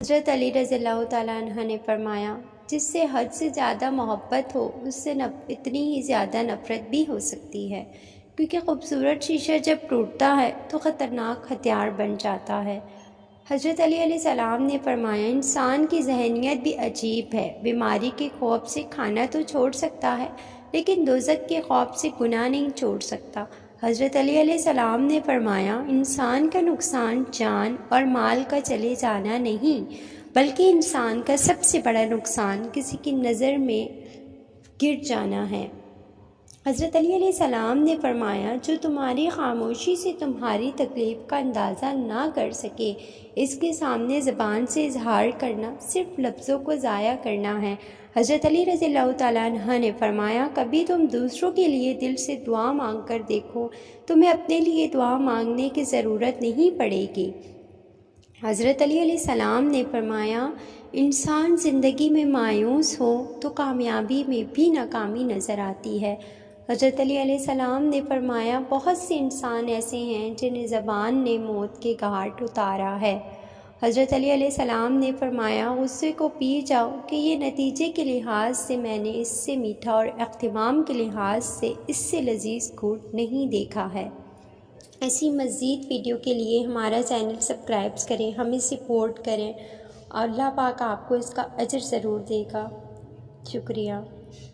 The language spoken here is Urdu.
حضرت علی رضی اللہ تعالیٰ عنہ نے فرمایا، جس سے حد سے زیادہ محبت ہو اس سے اتنی ہی زیادہ نفرت بھی ہو سکتی ہے، کیونکہ خوبصورت شیشہ جب ٹوٹتا ہے تو خطرناک ہتھیار بن جاتا ہے۔ حضرت علی علیہ السلام نے فرمایا، انسان کی ذہنیت بھی عجیب ہے، بیماری کے خوف سے کھانا تو چھوڑ سکتا ہے لیکن دوزخ کے خوف سے گناہ نہیں چھوڑ سکتا۔ حضرت علی علیہ السلام نے فرمایا، انسان کا نقصان جان اور مال کا چلے جانا نہیں، بلکہ انسان کا سب سے بڑا نقصان کسی کی نظر میں گر جانا ہے۔ حضرت علی علیہ السلام نے فرمایا، جو تمہاری خاموشی سے تمہاری تکلیف کا اندازہ نہ کر سکے، اس کے سامنے زبان سے اظہار کرنا صرف لفظوں کو ضائع کرنا ہے۔ حضرت علی رضی اللہ تعالیٰ عنہ نے فرمایا، کبھی تم دوسروں کے لیے دل سے دعا مانگ کر دیکھو، تمہیں اپنے لیے دعا مانگنے کی ضرورت نہیں پڑے گی۔ حضرت علی علیہ السلام نے فرمایا، انسان زندگی میں مایوس ہو تو کامیابی میں بھی ناکامی نظر آتی ہے۔ حضرت علی علیہ السلام نے فرمایا، بہت سے انسان ایسے ہیں جنہیں زبان نے موت کے گھاٹ اتارا ہے۔ حضرت علی علیہ السلام نے فرمایا، غصے کو پی جاؤ کہ یہ نتیجے کے لحاظ سے میں نے اس سے میٹھا اور اختتام کے لحاظ سے اس سے لذیذ گھونٹ نہیں دیکھا ہے۔ ایسی مزید ویڈیو کے لیے ہمارا چینل سبسکرائب کریں، ہمیں سپورٹ کریں اور اللہ پاک آپ کو اس کا اجر ضرور دے گا۔ شکریہ۔